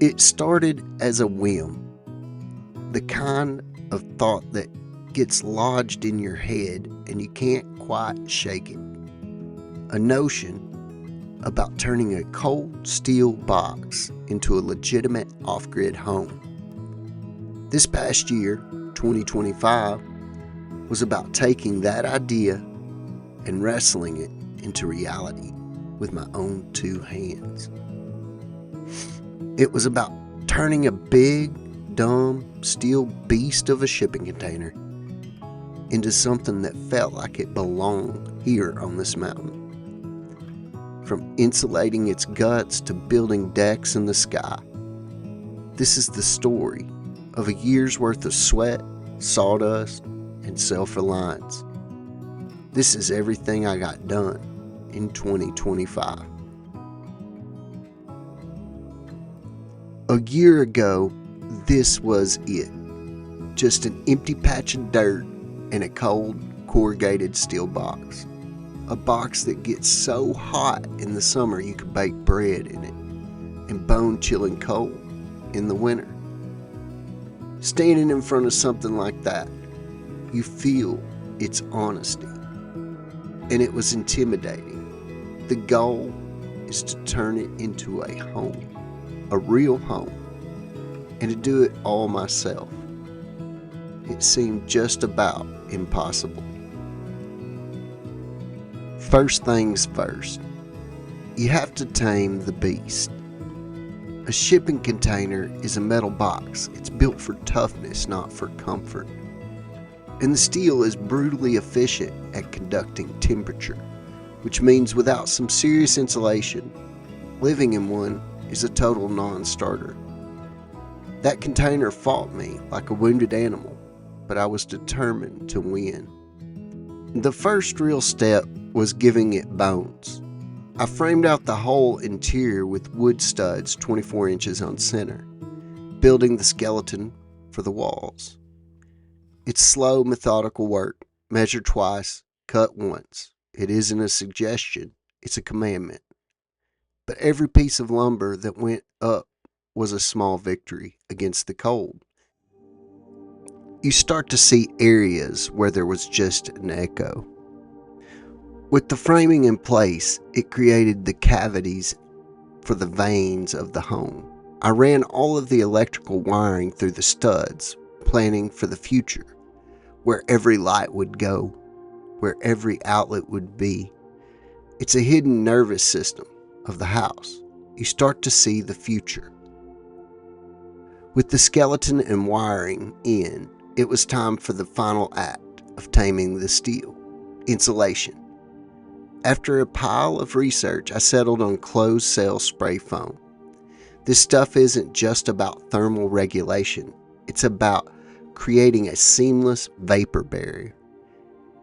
It started as a whim, the kind of thought that gets lodged in your head and you can't quite shake it. A notion about turning a cold steel box into a legitimate off-grid home. This past year, 2025, was about taking that idea and wrestling it into reality with my own two hands. It was about turning a big, dumb, steel beast of a shipping container into something that felt like it belonged here on this mountain. From insulating its guts to building decks in the sky. This is the story of a year's worth of sweat, sawdust, and self-reliance. This is everything I got done in 2025. A year ago, this was it. Just an empty patch of dirt and a cold, corrugated steel box. A box that gets so hot in the summer you could bake bread in it, and bone-chilling cold in the winter. Standing in front of something like that, you feel its honesty, and it was intimidating. The goal is to turn it into a home, a real home, and to do it all myself. It seemed just about impossible. First things first, you have to tame the beast. A shipping container is a metal box. It's built for toughness, not for comfort. And the steel is brutally efficient at conducting temperature, which means without some serious insulation, living in one is a total non-starter. That container fought me like a wounded animal, but I was determined to win. The first real step was giving it bones. I framed out the whole interior with wood studs 24 inches on center, building the skeleton for the walls. It's slow, methodical work. Measure twice, cut once. It isn't a suggestion, it's a commandment. But every piece of lumber that went up was a small victory against the cold. You start to see areas where there was just an echo. With the framing in place, it created the cavities for the veins of the home. I ran all of the electrical wiring through the studs, planning for the future, where every light would go, where every outlet would be. It's a hidden nervous system of the house. You start to see the future. With the skeleton and wiring in, it was time for the final act of taming the steel, insulation. After a pile of research, I settled on closed-cell spray foam. This stuff isn't just about thermal regulation. It's about creating a seamless vapor barrier.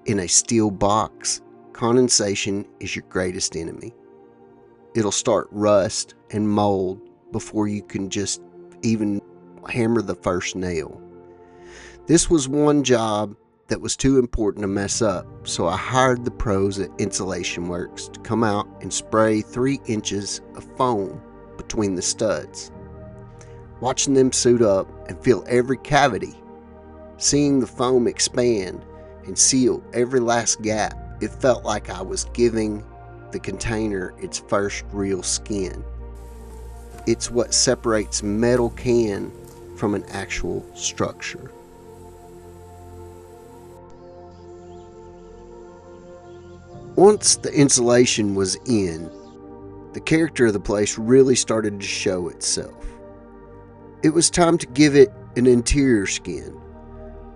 In a steel box, condensation is your greatest enemy. It'll start rust and mold before you can just even hammer the first nail. This was one job that was too important to mess up, so I hired the pros at Insulation Works to come out and spray 3 inches of foam between the studs. Watching them suit up and fill every cavity, seeing the foam expand and seal every last gap, it felt like I was giving the container its first real skin. It's what separates metal can from an actual structure. Once the insulation was in, the character of the place really started to show itself. It was time to give it an interior skin,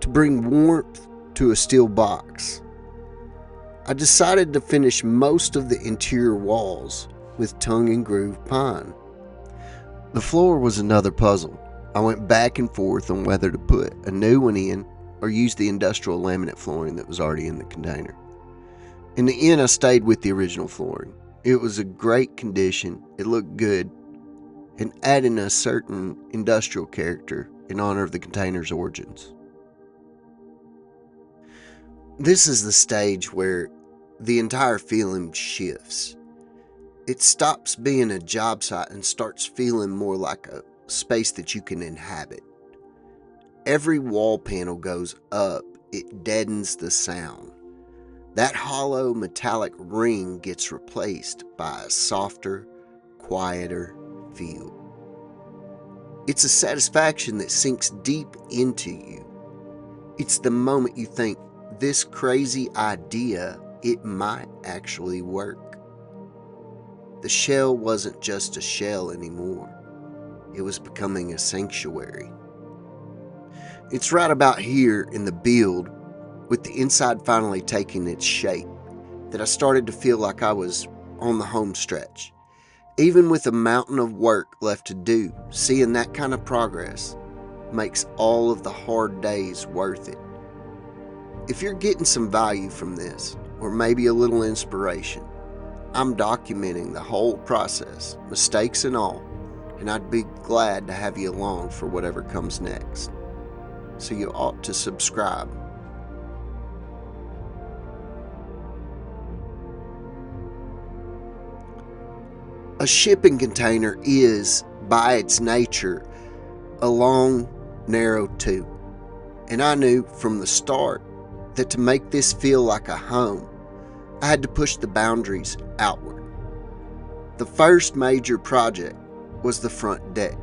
to bring warmth to a steel box. I decided to finish most of the interior walls with tongue and groove pine. The floor was another puzzle. I went back and forth on whether to put a new one in or use the industrial laminate flooring that was already in the container. In the end, I stayed with the original flooring. It was a great condition, it looked good, and adding a certain industrial character in honor of the container's origins. This is the stage where the entire feeling shifts. It stops being a job site and starts feeling more like a space that you can inhabit. Every wall panel goes up, it deadens the sound. That hollow metallic ring gets replaced by a softer, quieter feel. It's a satisfaction that sinks deep into you. It's the moment you think, this crazy idea, it might actually work. The shell wasn't just a shell anymore. It was becoming a sanctuary. It's right about here in the build, with the inside finally taking its shape, that I started to feel like I was on the home stretch. Even with a mountain of work left to do, seeing that kind of progress makes all of the hard days worth it. If you're getting some value from this, or maybe a little inspiration, I'm documenting the whole process, mistakes and all, and I'd be glad to have you along for whatever comes next. So you ought to subscribe. A shipping container is, by its nature, a long, narrow tube. And I knew from the start that to make this feel like a home, I had to push the boundaries outward. The first major project was the front deck.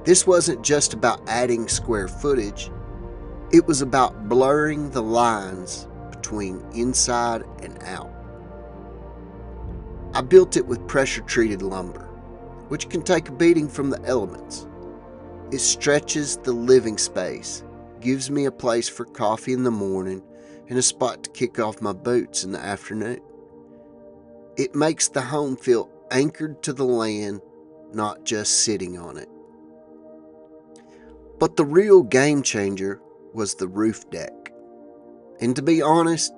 This wasn't just about adding square footage, it was about blurring the lines between inside and out. I built it with pressure-treated lumber, which can take a beating from the elements. It stretches the living space, gives me a place for coffee in the morning and a spot to kick off my boots in the afternoon. It makes the home feel anchored to the land, not just sitting on it. But the real game changer was the roof deck. And to be honest,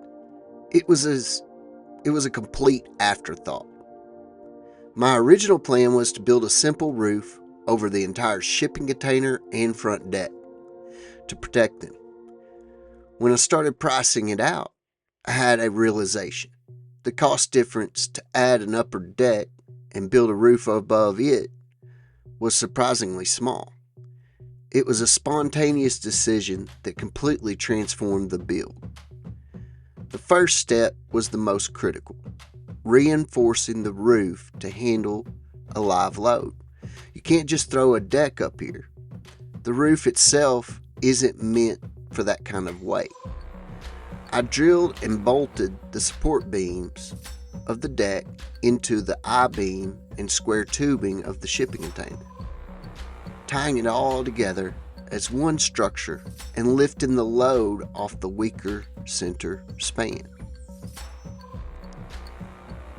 it was a complete afterthought. My original plan was to build a simple roof over the entire shipping container and front deck to protect them. When I started pricing it out, I had a realization. The cost difference to add an upper deck and build a roof above it was surprisingly small. It was a spontaneous decision that completely transformed the build. The first step was the most critical, reinforcing the roof to handle a live load. You can't just throw a deck up here. The roof itself isn't meant for that kind of weight. I drilled and bolted the support beams of the deck into the I-beam and square tubing of the shipping container, tying it all together as one structure and lifting the load off the weaker center span.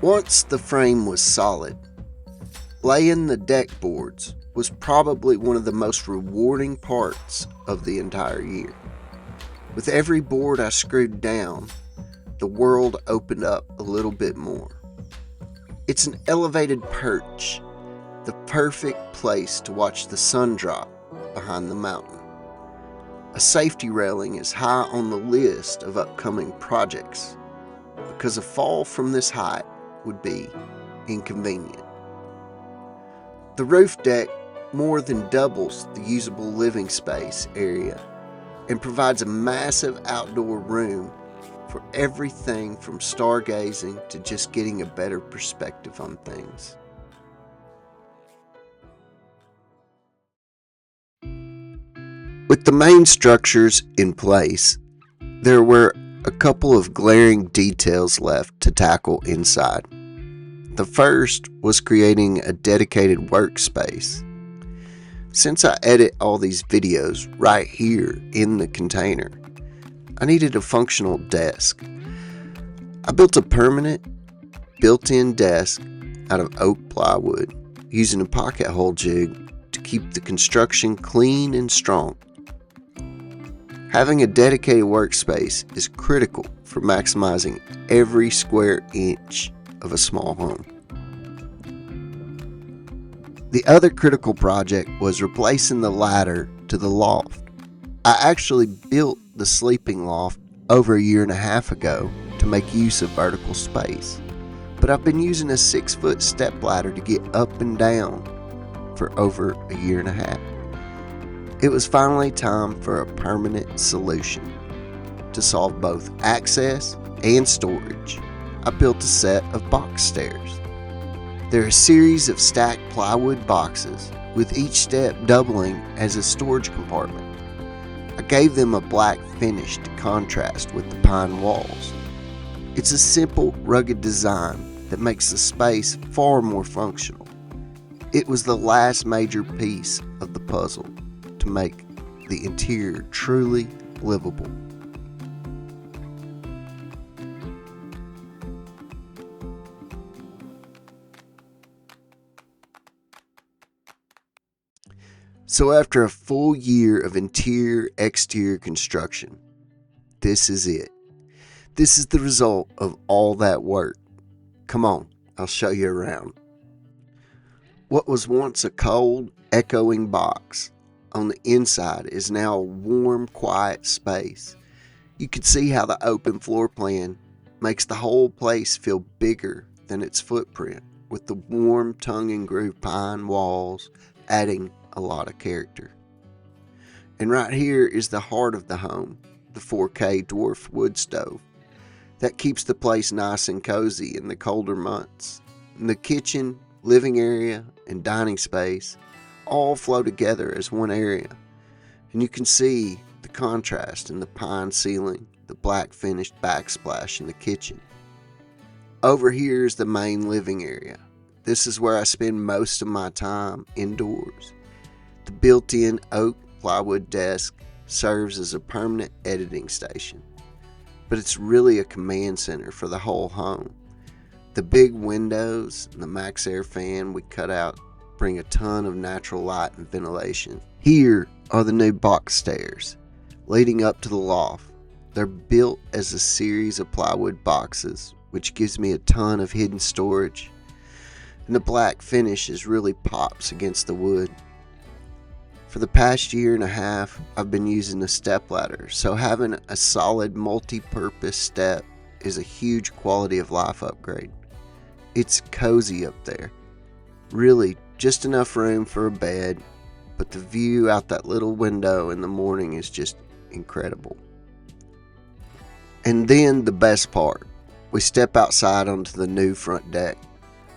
Once the frame was solid, laying the deck boards was probably one of the most rewarding parts of the entire year. With every board I screwed down, the world opened up a little bit more. It's an elevated perch, the perfect place to watch the sun drop behind the mountain. A safety railing is high on the list of upcoming projects because a fall from this height would be inconvenient. The roof deck more than doubles the usable living space area and provides a massive outdoor room for everything from stargazing to just getting a better perspective on things. With the main structures in place, there were a couple of glaring details left to tackle inside. The first was creating a dedicated workspace. Since I edit all these videos right here in the container, I needed a functional desk. I built a permanent, built-in desk out of oak plywood using a pocket hole jig to keep the construction clean and strong. Having a dedicated workspace is critical for maximizing every square inch of a small home. The other critical project was replacing the ladder to the loft. I actually built the sleeping loft over a year and a half ago to make use of vertical space, but I've been using a 6-foot step ladder to get up and down for over a year and a half. It was finally time for a permanent solution to solve both access and storage. I built a set of box stairs. They're a series of stacked plywood boxes, with each step doubling as a storage compartment. I gave them a black finish to contrast with the pine walls. It's a simple, rugged design that makes the space far more functional. It was the last major piece of the puzzle to make the interior truly livable. So after a full year of interior-exterior construction, this is it. This is the result of all that work. Come on, I'll show you around. What was once a cold, echoing box on the inside is now a warm, quiet space. You can see how the open floor plan makes the whole place feel bigger than its footprint, with the warm tongue and groove pine walls adding a lot of character. And right here is the heart of the home, the 4K dwarf wood stove that keeps the place nice and cozy in the colder months. And the kitchen, living area, and dining space all flow together as one area. And you can see the contrast in the pine ceiling, the black finished backsplash in the kitchen. Over here is the main living area. This is where I spend most of my time indoors. The built-in oak plywood desk serves as a permanent editing station, but it's really a command center for the whole home. The big windows and the max air fan we cut out bring a ton of natural light and ventilation. Here are the new box stairs leading up to the loft. They're built as a series of plywood boxes, which gives me a ton of hidden storage, and the black finishes really pops against the wood. For the past year and a half, I've been using a stepladder, so having a solid multi-purpose step is a huge quality of life upgrade. It's cozy up there. Really, just enough room for a bed, but the view out that little window in the morning is just incredible. And then the best part, we step outside onto the new front deck.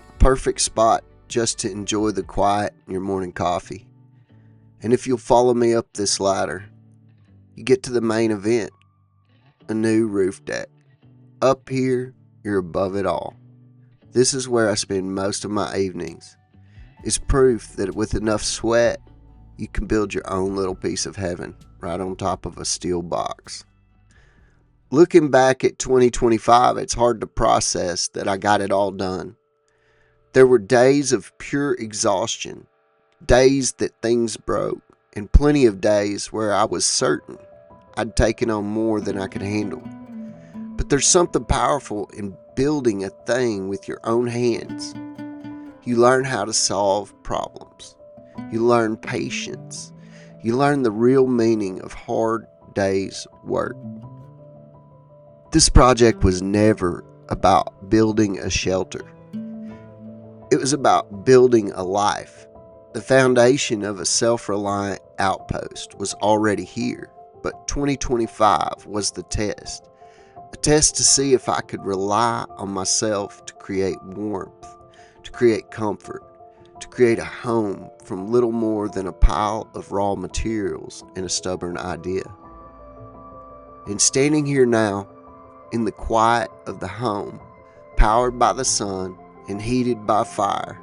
A perfect spot just to enjoy the quiet and your morning coffee. And if you'll follow me up this ladder, you get to the main event, a new roof deck. Up here, you're above it all. This is where I spend most of my evenings. It's proof that with enough sweat, you can build your own little piece of heaven right on top of a steel box. Looking back at 2025, it's hard to process that I got it all done. There were days of pure exhaustion, days that things broke, and plenty of days where I was certain I'd taken on more than I could handle. But there's something powerful in building a thing with your own hands. You learn how to solve problems. You learn patience. You learn the real meaning of hard days' work. This project was never about building a shelter. It was about building a life. The foundation of a self-reliant outpost was already here, but 2025 was the test. A test to see if I could rely on myself to create warmth, to create comfort, to create a home from little more than a pile of raw materials and a stubborn idea. And standing here now, in the quiet of the home, powered by the sun and heated by fire,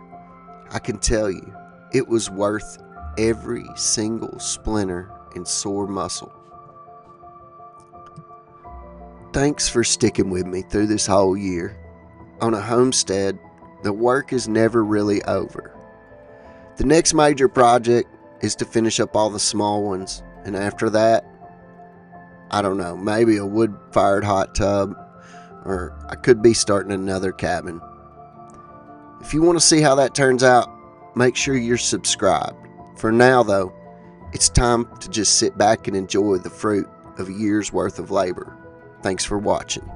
I can tell you, it was worth every single splinter and sore muscle. Thanks for sticking with me through this whole year. On a homestead, the work is never really over. The next major project is to finish up all the small ones, and after that, I don't know, maybe a wood-fired hot tub, or I could be starting another cabin. If you want to see how that turns out, make sure you're subscribed. For now, though, it's time to just sit back and enjoy the fruit of a year's worth of labor. Thanks for watching.